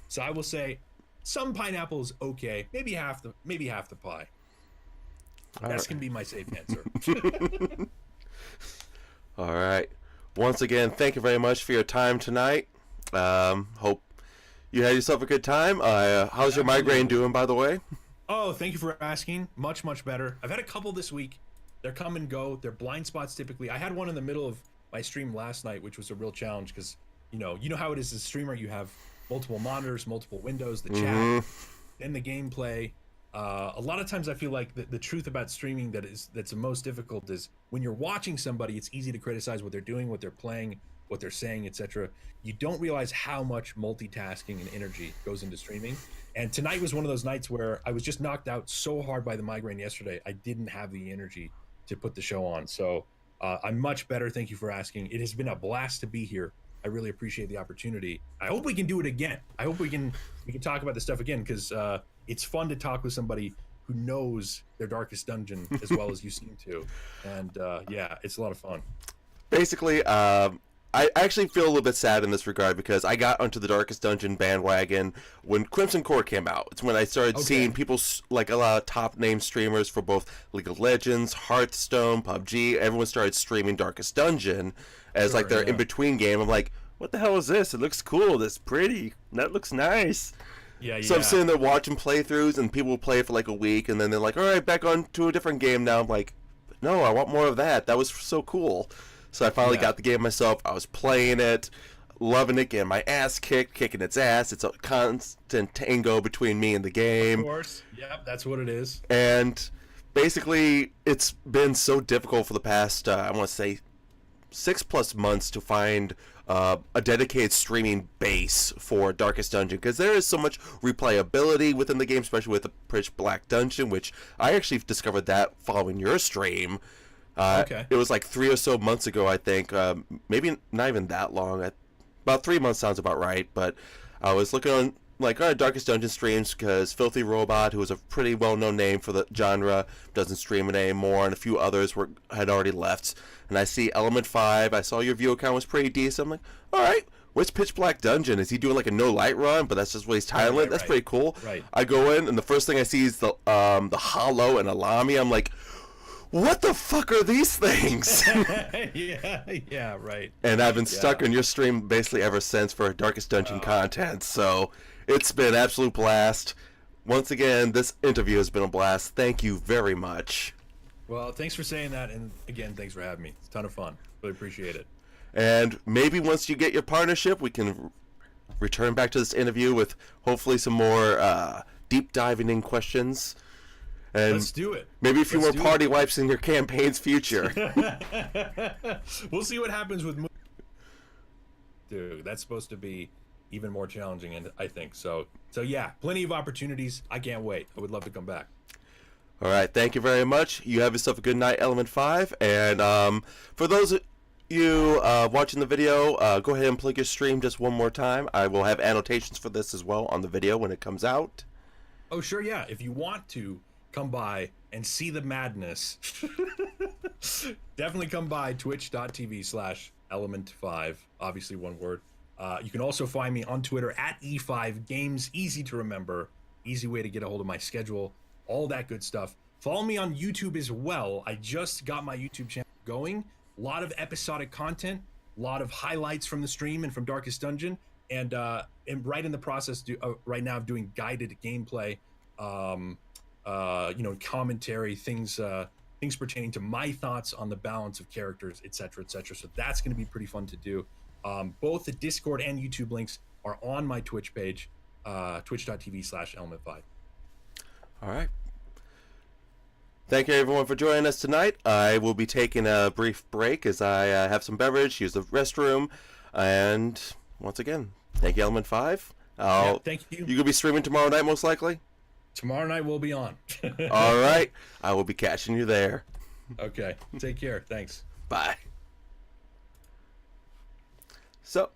So I will say some pineapple is okay. Maybe half the pie. All That's right. gonna be my safe answer. All right. Once again, thank you very much for your time tonight. Hope you had yourself a good time. How's your migraine Absolutely. doing, by the way? Oh, thank you for asking. Much, much better. I've had a couple this week. They're come and go. They're blind spots typically. I had one in the middle of my stream last night, which was a real challenge because you know how it is as a streamer. You have multiple monitors, multiple windows, the chat, Mm-hmm. then the gameplay. A lot of times I feel like the truth about streaming that's the most difficult is when you're watching somebody, it's easy to criticize what they're doing, what they're playing, what they're saying, etc. You don't realize how much multitasking and energy goes into streaming. And tonight was one of those nights where I was just knocked out so hard by the migraine yesterday, I didn't have the energy to put the show on. So I'm much better. Thank you for asking. It has been a blast to be here. I really appreciate the opportunity. I hope we can do it again. I hope we can talk about this stuff again because it's fun to talk with somebody who knows their darkest dungeon as well as you seem to. And yeah, it's a lot of fun. Basically, I actually feel a little bit sad in this regard because I got onto the Darkest Dungeon bandwagon when Crimson Core came out. It's when I started seeing Okay. people like a lot of top name streamers for both League of Legends, Hearthstone, PUBG. Everyone started streaming Darkest Dungeon as like Sure. their in Yeah. between game. I'm like, what the hell is this? It looks cool. That's pretty. That looks nice. Yeah. So I'm Yeah. sitting there watching playthroughs, and people will play for like a week, and then they're like, "All right, back on to a different game now." I'm like, "No, I want more of that. That was so cool." So I finally Yeah. got the game myself. I was playing it, loving it, getting my ass kicked, kicking its ass. It's a constant tango between me and the Of game, course. Yep. That's what it is. and basically, it's been so difficult for the past I want to say 6+ months to find a dedicated streaming base for Darkest Dungeon because there is so much replayability within the game, especially with the Pitch Black Dungeon, which I actually discovered that following your stream. Okay. It was like 3 or so months ago, I think. Maybe not even that long. About 3 months sounds about right. But I was looking on like Darkest Dungeon streams because Filthy Robot, who was a pretty well-known name for the genre, doesn't stream it anymore, and a few others had already left. And I see ElementFive. I saw your view account was pretty decent. I'm like, all right. Where's Pitch Black Dungeon? Is he doing like a no light run? But that's just what he's titling it. Right. That's Right. pretty cool. Right. I go in and the first thing I see is the Hollow and Alami. I'm like, what the fuck are these things? Yeah. Yeah. Right. And I've been Yeah. stuck in your stream basically ever since for Darkest Dungeon Uh, content. So it's been an absolute blast. Once again, this interview has been a blast. Thank you very much. well, thanks for saying that, and again, thanks for having me. It's a ton of fun. Really appreciate it. And maybe once you get your partnership, we can return back to this interview with hopefully some more deep diving in questions. And Let's do it. maybe a few Let's more do party it. wipes in your campaign's future. We'll see what happens with dude. That's supposed to be even more challenging, and I think so. So yeah, plenty of opportunities. I can't wait. I would love to come back. All right, thank you very much. You have yourself a good night, ElementFive. And for those of you watching the video, go ahead and plug your stream just one more time. I will have annotations for this as well on the video when it comes out. Oh sure, yeah. If you want to come by and see the madness, definitely come by twitch.tv/element5. Obviously, one word. You can also find me on Twitter at E5Games. Easy to remember. Easy way to get a hold of my schedule. All that good stuff. Follow me on YouTube as well. I just got my YouTube channel going. A lot of episodic content, a lot of highlights from the stream and from Darkest Dungeon, and right in the process right now of doing guided gameplay, commentary, things pertaining to my thoughts on the balance of characters, etc., etc. So that's going to be pretty fun to do. Both the Discord and YouTube links are on my Twitch page, twitch.tv/element5. All right. Thank you, everyone, for joining us tonight. I will be taking a brief break as I have some beverage, use the restroom, and once again, thank you, ElementFive. Yeah, thank you. You going to be streaming tomorrow night, most likely? Tomorrow night we'll be on. All right. I will be catching you there. Okay. Take care. Thanks. Bye. So,